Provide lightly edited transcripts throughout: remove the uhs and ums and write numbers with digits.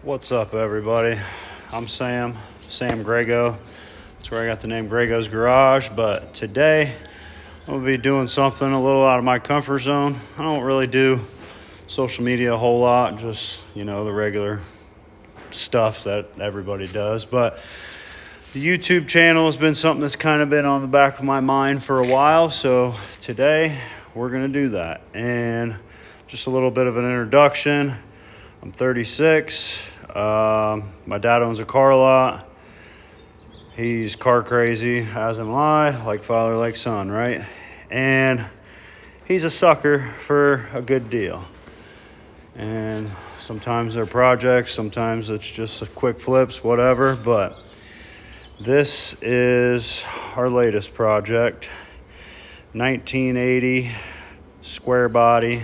What's up, everybody? I'm Sam Grego. That's where I got the name Grego's Garage. But today, I'm gonna be doing something a little out of my comfort zone. I don't really do social media a whole lot, just, the regular stuff that everybody does. But the YouTube channel has been something that's kind of been on the back of my mind for a while. So today, we're gonna do that. And just a little bit of an introduction. I'm 36. My dad owns a car lot. He's car crazy, as am I, like father, like son, right? And he's a sucker for a good deal. And sometimes they're projects, sometimes it's just quick flips, whatever. But this is our latest project, 1980 square body,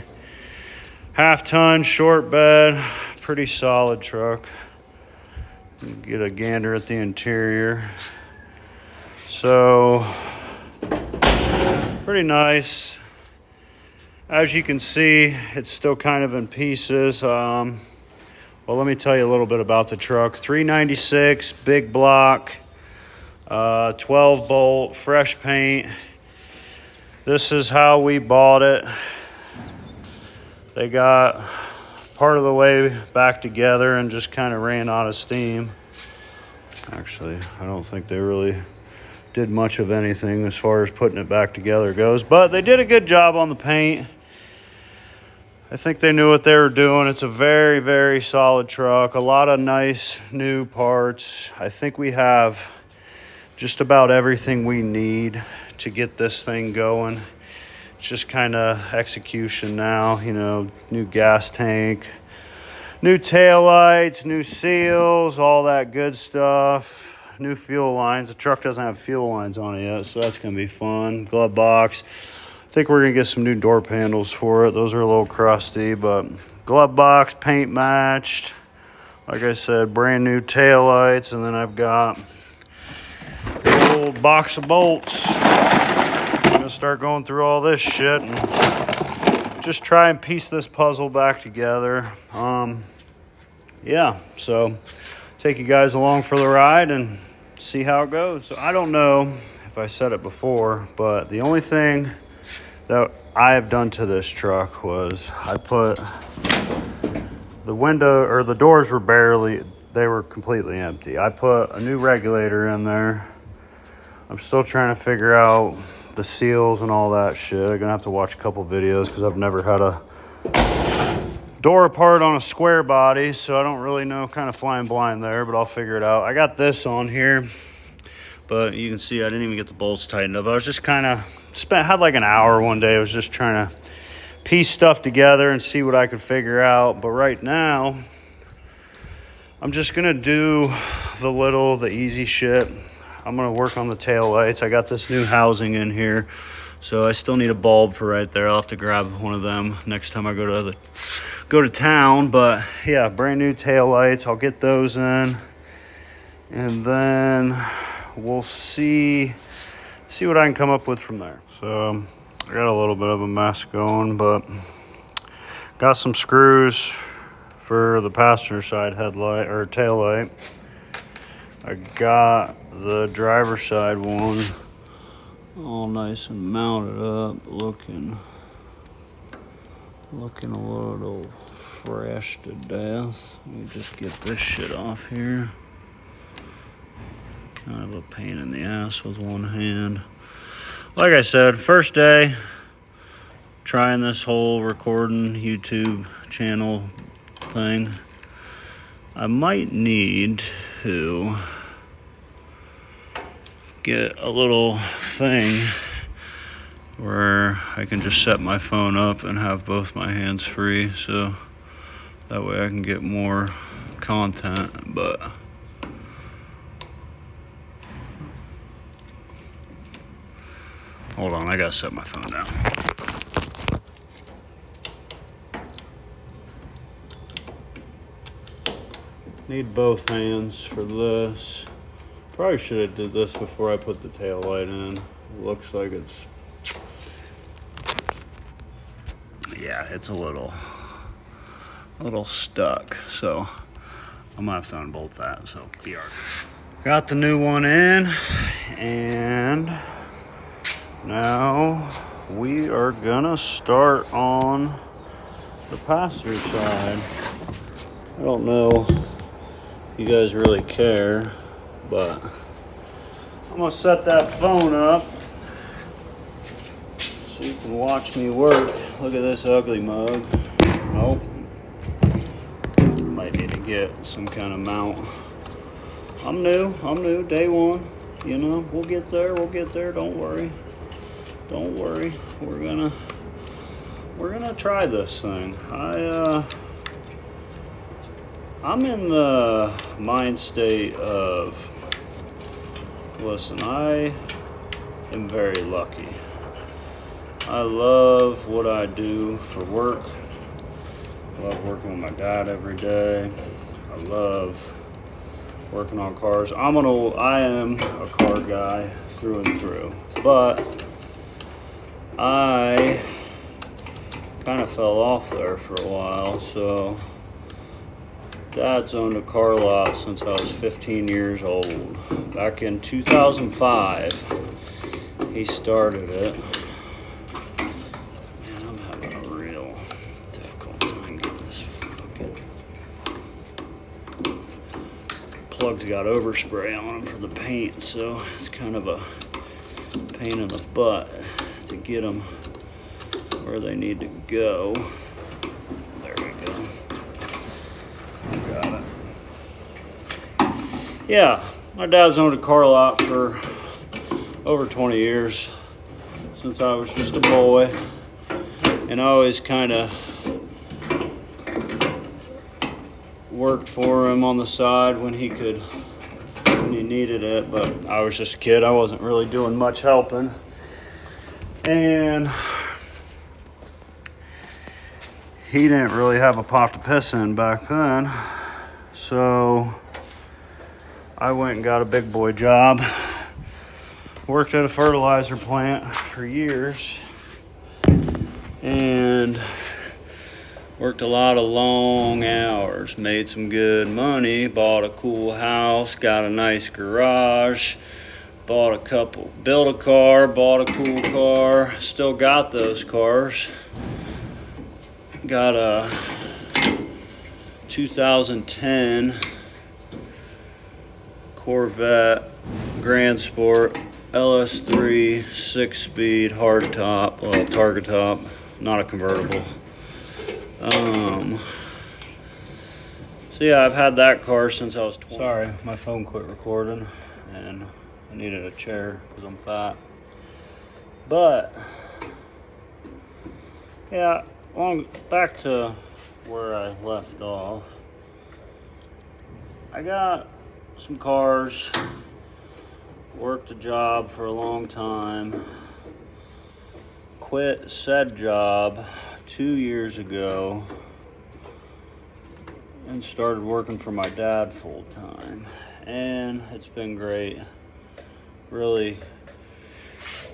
half-ton, short bed, pretty solid truck. Get a gander at the interior. So, pretty nice. As you can see, it's still kind of in pieces. Well, let me tell you a little bit about the truck. 396, big block, 12 bolt, fresh paint. This is how we bought it. They got part of the way back together and just kind of ran out of steam. Actually, I don't think they really did much of anything as far as putting it back together goes, but they did a good job on the paint. I think they knew what they were doing. It's a very, very solid truck. A lot of nice new parts. I think we have just about everything we need to get this thing going. It's just kind of execution now, new gas tank, new taillights, new seals, all that good stuff, new fuel lines. The truck doesn't have fuel lines on it yet, so that's going to be fun. Glove box. I think we're going to get some new door handles for it. Those are a little crusty, but glove box, paint matched. Like I said, brand new taillights, and then I've got a little box of bolts. I'm gonna start going through all this shit and just try and piece this puzzle back together. So take you guys along for the ride and see how it goes. So I don't know if I said it before, but the only thing that I have done to this truck was I put the window, or the doors they were completely empty. I put a new regulator in there. I'm still trying to figure out the seals and all that shit. I'm gonna have to watch a couple videos because I've never had a door apart on a square body, so I don't really know, kind of flying blind there, but I'll figure it out. I got this on here, but you can see I didn't even get the bolts tightened up. I was just had like an hour one day. I was just trying to piece stuff together and see what I could figure out. But right now, I'm just gonna do the easy shit. I'm going to work on the tail lights. I got this new housing in here, so I still need a bulb for right there. I'll have to grab one of them next time I go to town. But yeah, brand new tail lights. I'll get those in, and then we'll see what I can come up with from there. So I got a little bit of a mess going, but got some screws for the passenger side headlight or tail light. I got the driver's side one all nice and mounted up, looking a little fresh to death. Let me just get this shit off here. Kind of a pain in the ass with one hand. Like I said, first day trying this whole recording YouTube channel thing. I might need to get a little thing where I can just set my phone up and have both my hands free, so that way I can get more content. But hold on, I gotta set my phone down. Need both hands for this. Probably should have did this before I put the tail light in. Looks like it's it's a little stuck. So I'm gonna have to unbolt that, so be alright. Got the new one in, and now we are gonna start on the passenger side. I don't know if you guys really care, but I'm gonna set that phone up so you can watch me work. Look at this ugly mug. Nope. Might need to get some kind of mount. I'm new, day one. You know, we'll get there, don't worry. Don't worry. We're gonna try this thing. I'm in the mind state of, listen, I am very lucky. I love what I do for work. I love working with my dad every day. I love working on cars. I am a car guy through and through, but I kind of fell off there for a while. So Dad's owned a car lot since I was 15 years old. Back in 2005, he started it. Man, I'm having a real difficult time getting this fucking plug's got overspray on them for the paint, so it's kind of a pain in the butt to get them where they need to go. There we go. Got it. Yeah, my dad's owned a car lot for over 20 years, since I was just a boy, and I always kind of worked for him on the side when he needed it, but I was just a kid. I wasn't really doing much helping, and he didn't really have a pot to piss in back then, so I went and got a big boy job. Worked at a fertilizer plant for years, and worked a lot of long hours, made some good money, bought a cool house, got a nice garage, built a car, bought a cool car, still got those cars. Got a 2010 Corvette Grand Sport LS3 6-speed hardtop, well, target top, not a convertible. So yeah, I've had that car since I was 20. Sorry, my phone quit recording, and I needed a chair because I'm fat. But yeah, back to where I left off. I got some cars, worked a job for a long time, quit said job 2 years ago, and started working for my dad full time, and it's been great. Really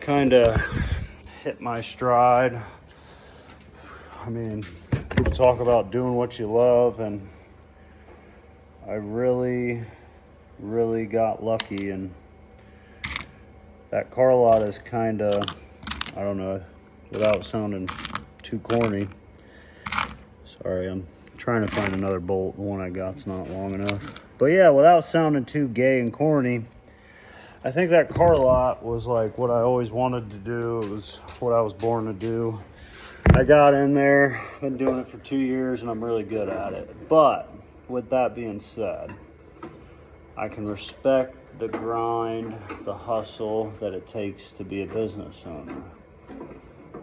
kind of hit my stride. I mean, people talk about doing what you love, and I really got lucky, and that car lot is kind of, I don't know, without sounding too corny. Sorry, I'm trying to find another bolt. The one I got's not long enough. But yeah, without sounding too gay and corny, I think that car lot was like what I always wanted to do. It was what I was born to do. I got in there, been doing it for 2 years, and I'm really good at it. But with that being said, I can respect the grind, the hustle that it takes to be a business owner.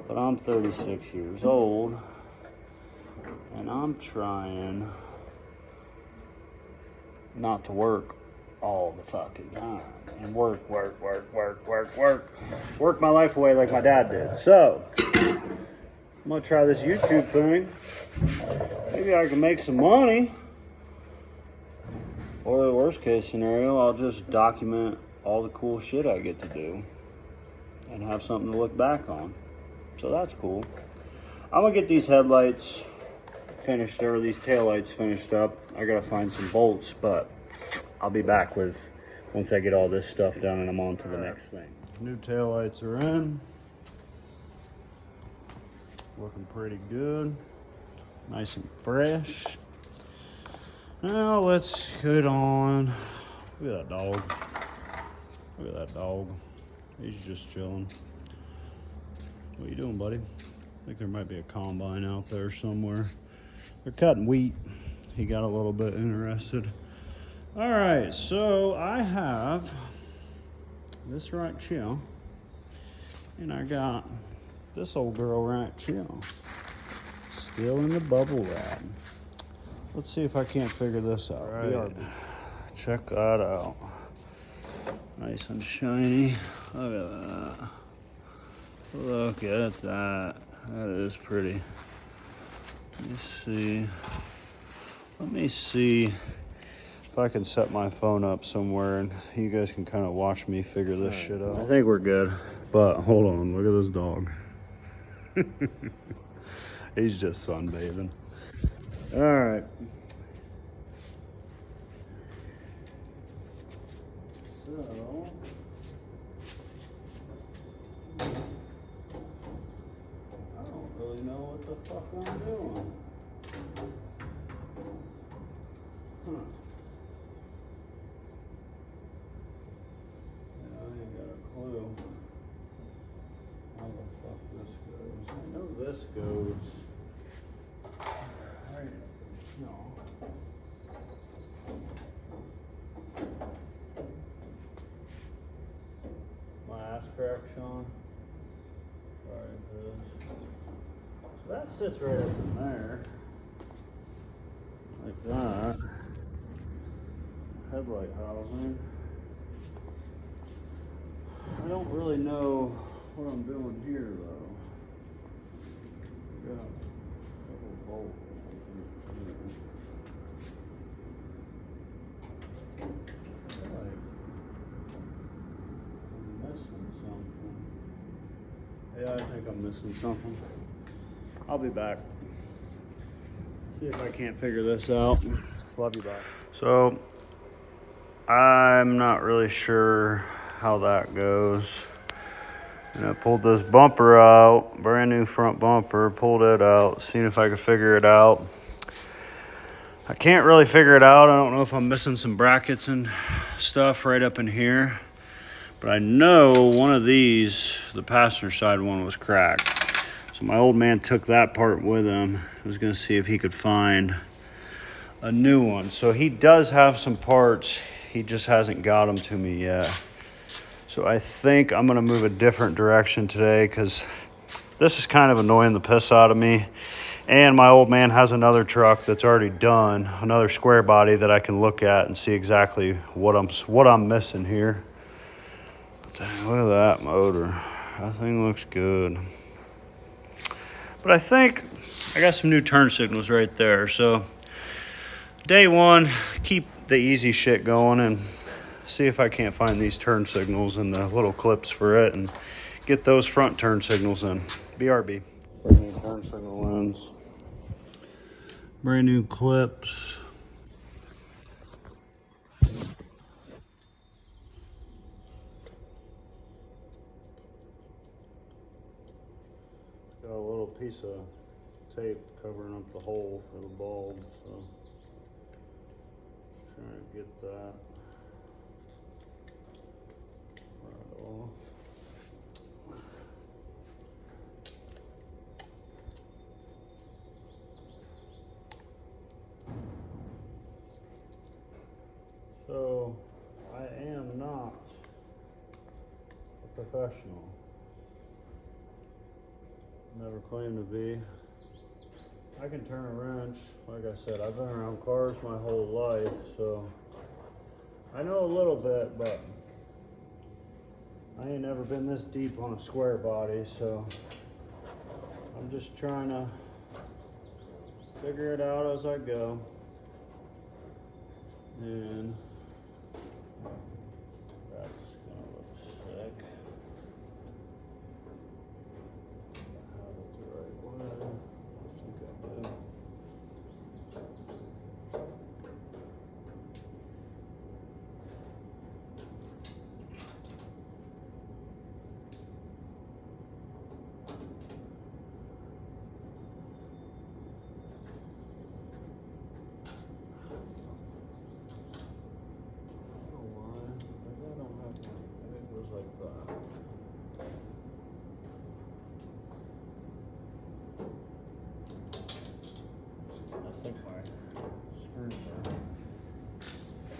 But I'm 36 years old, and I'm trying not to work all the fucking time. And work my life away like my dad did. So, I'm gonna try this YouTube thing. Maybe I can make some money. Or the worst case scenario, I'll just document all the cool shit I get to do and have something to look back on. So that's cool. I'm gonna get these headlights finished, or these taillights finished up. I gotta find some bolts, but I'll be back with once I get all this stuff done and I'm on to the next thing. New taillights are in. Looking pretty good. Nice and fresh. Now let's get on. Look at that dog. Look at that dog. He's just chilling. What you doing, buddy? I think there might be a combine out there somewhere. They're cutting wheat. He got a little bit interested. All right, so I have this right here, and I got this old girl right here, still in the bubble wrap. Let's see if I can't figure this out. All right. Check that out. Nice and shiny. Look at that. Look at that. That is pretty. Let me see if I can set my phone up somewhere and you guys can kind of watch me figure this shit out. I think we're good, but hold on. Look at this dog. He's just sunbathing. All right. So, I don't really know what the fuck I'm doing. Huh. Yeah, I ain't got a clue how the fuck this goes. I know this goes right. No. My ass crack, Sean. Sorry, Chris. So that sits right up in there. Like that. Headlight housing. I don't really know what I'm doing here though. Got a couple bolts. Like I'm missing something. Yeah, I think I'm missing something. I'll be back. See if I can't figure this out. Love you, bye. So I'm not really sure how that goes. And I pulled this bumper out, brand new front bumper, pulled it out, seeing if I could figure it out. I can't really figure it out. I don't know if I'm missing some brackets and stuff right up in here. But I know one of these, the passenger side one, was cracked. So my old man took that part with him. I was gonna see if he could find a new one. So he does have some parts. He just hasn't got them to me yet. So I think I'm gonna move a different direction today because this is kind of annoying the piss out of me. And my old man has another truck that's already done, another square body that I can look at and see exactly what I'm missing here. Dang, look at that motor. That thing looks good. But I think I got some new turn signals right there. So day one, keep the easy shit going and see if I can't find these turn signals and the little clips for it and get those front turn signals in. BRB. Brand new turn signal lens. Brand new clips. Got a little piece of tape covering up the hole for the bulb, so just trying to get that right off. So I am not a professional. Never claimed to be. I can turn a wrench. Like I said, I've been around cars my whole life, so I know a little bit, but I ain't never been this deep on a square body, so I'm just trying to figure it out as I go. And that's gonna look sick. I have it the right way. I think I do.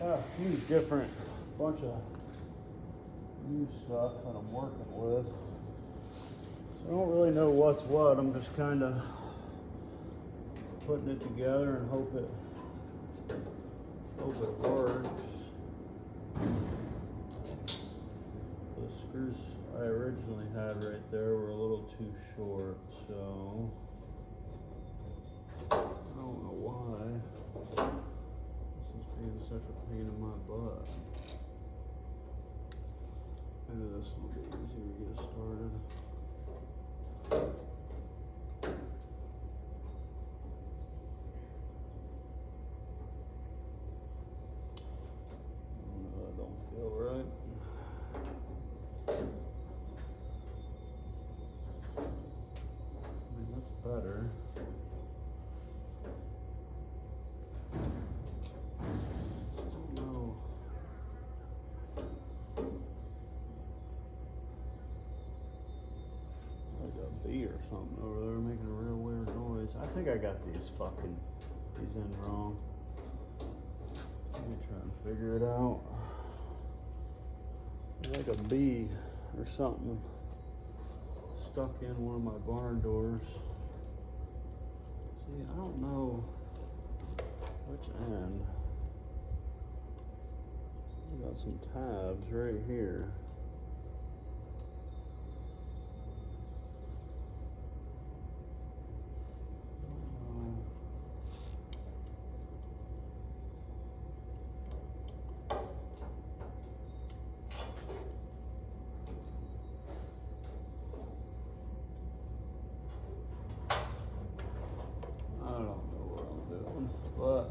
Got a few different bunch of new stuff that I'm working with. So I don't really know what's what. I'm just kind of putting it together and hope it works. The screws I originally had right there were a little too short, so I don't know why this is being such a pain in my butt. Maybe this will be easier to get started. That don't feel right. I mean, that's better. Still no. Like a bee or something over there making a real weird noise. I think I got these in wrong. Let me try and figure it out. Like a bee or something stuck in one of my barn doors. See, I don't know which end. I got some tabs right here. But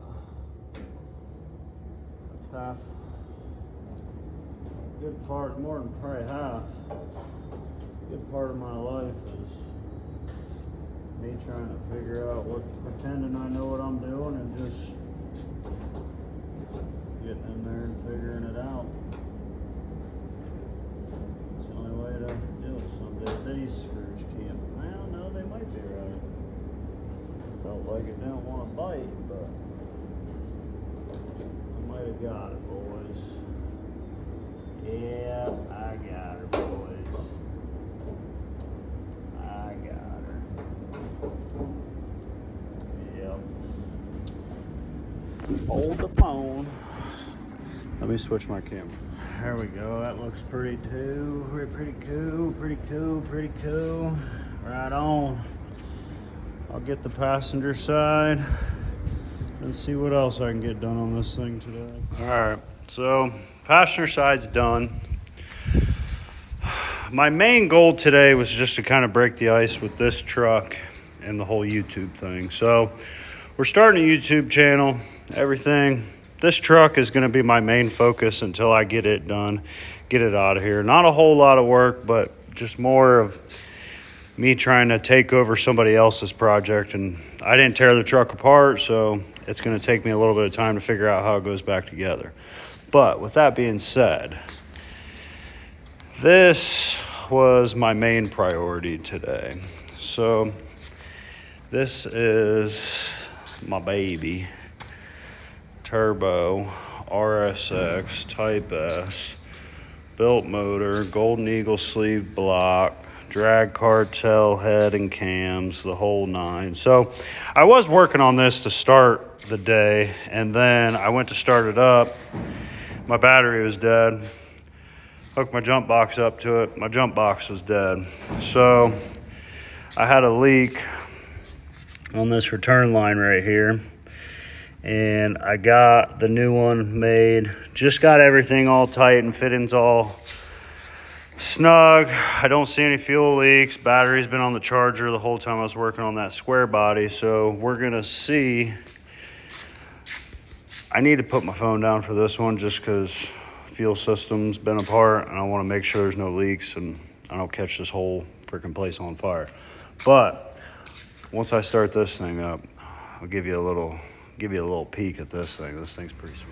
that's half, good part, more than probably half, good part of my life is me trying to figure out pretending I know what I'm doing and just getting in there and figuring it out. It's the only way to do it someday. These screws can't, well, no, they might be right. Felt like it didn't want to bite, but I might have got it, boys. Yeah, I got her, boys. I got her. Yep. Hold the phone. Let me switch my camera. There we go. That looks pretty too. Pretty cool. Right on. I'll get the passenger side and see what else I can get done on this thing today. All right, so passenger side's done. My main goal today was just to kind of break the ice with this truck and the whole YouTube thing. So we're starting a YouTube channel, everything. This truck is going to be my main focus until I get it done, get it out of here. Not a whole lot of work, but just more of me trying to take over somebody else's project. And I didn't tear the truck apart, so it's going to take me a little bit of time to figure out how it goes back together. But with that being said, this was my main priority today. So this is my baby, turbo RSX Type S, built motor, Golden Eagle sleeve block, drag cartel head and cams, the whole nine. So I was working on this to start the day, and then I went to start it up. My battery was dead. Hooked my jump box up to it. My jump box was dead. So I had a leak on this return line right here, and I got the new one made. Just got everything all tight and fittings all snug. I don't see any fuel leaks. Battery's been on the charger the whole time I was working on that square body. So we're gonna see. I need to put my phone down for this one just because fuel system's been apart, and I want to make sure there's no leaks and I don't catch this whole freaking place on fire. But once I start this thing up, I'll give you a little peek at this thing. This thing's pretty sweet.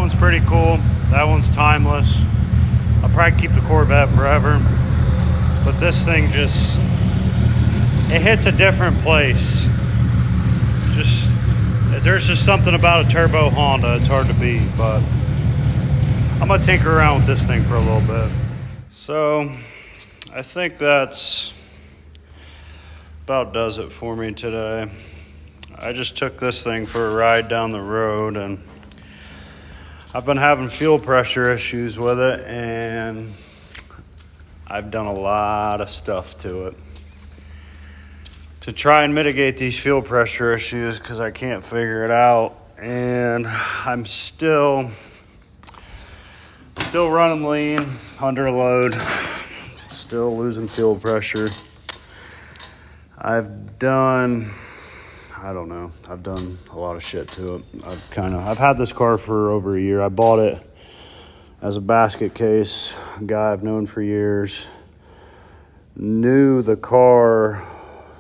one's pretty cool. That one's timeless. I'll probably keep the Corvette forever. But this thing just, it hits a different place. There's just something about a turbo Honda. It's hard to beat, but I'm gonna tinker around with this thing for a little bit. So I think that's about does it for me today. I just took this thing for a ride down the road, and I've been having fuel pressure issues with it, and I've done a lot of stuff to it to try and mitigate these fuel pressure issues because I can't figure it out. And I'm still running lean, under load, still losing fuel pressure. I've done a lot of shit to it. I've had this car for over a year. I bought it as a basket case. A guy I've known for years. Knew the car.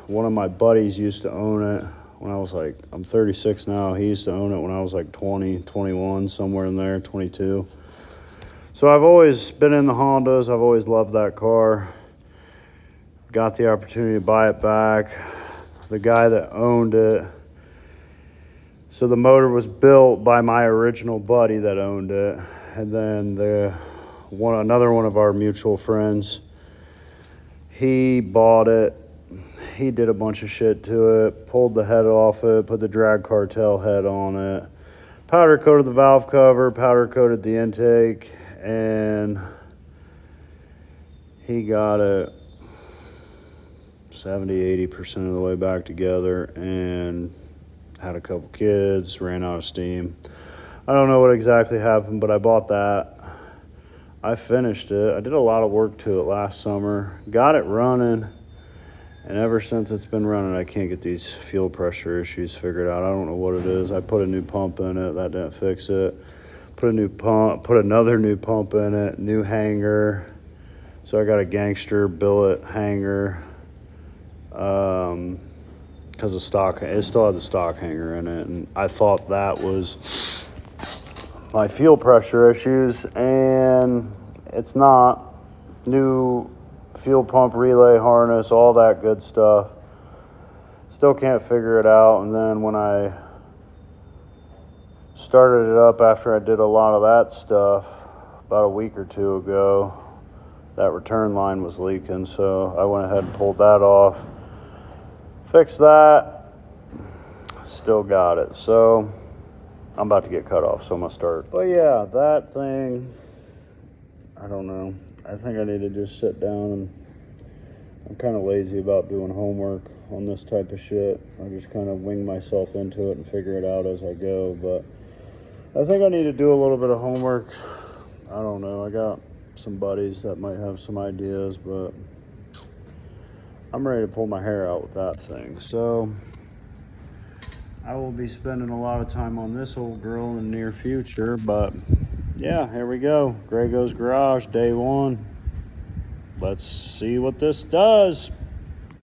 One of my buddies used to own it when I was I'm 36 now. He used to own it when I was 20, 21, somewhere in there, 22. So I've always been in the Hondas. I've always loved that car. Got the opportunity to buy it back. The guy that owned it. So the motor was built by my original buddy that owned it. And then another one of our mutual friends, he bought it. He did a bunch of shit to it, pulled the head off it, put the Drag Cartel head on it, powder coated the valve cover, powder coated the intake, and he got it 70-80% of the way back together and had a couple kids, ran out of steam. I don't know what exactly happened, but I bought that. I finished it. I did a lot of work to it last summer, got it running, and ever since it's been running, I can't get these fuel pressure issues figured out. I don't know what it is. I put a new pump in it. That didn't fix it. Put another new pump in it, new hanger. So I got a gangster billet hanger. Because it still had the stock hanger in it, and I thought that was my fuel pressure issues, and it's not. New fuel pump relay harness, all that good stuff. Still can't figure it out. And then when I started it up after I did a lot of that stuff about a week or two ago, that return line was leaking, so I went ahead and pulled that off. Fixed that, still got it. So I'm about to get cut off, so I'm gonna start. But yeah, that thing, I don't know. I think I need to just sit down, and I'm kind of lazy about doing homework on this type of shit. I just kind of wing myself into it and figure it out as I go. But I think I need to do a little bit of homework. I don't know. I got some buddies that might have some ideas, but I'm ready to pull my hair out with that thing. So I will be spending a lot of time on this old girl in the near future. But yeah, here we go. Graygo's Garage, day one. Let's see what this does.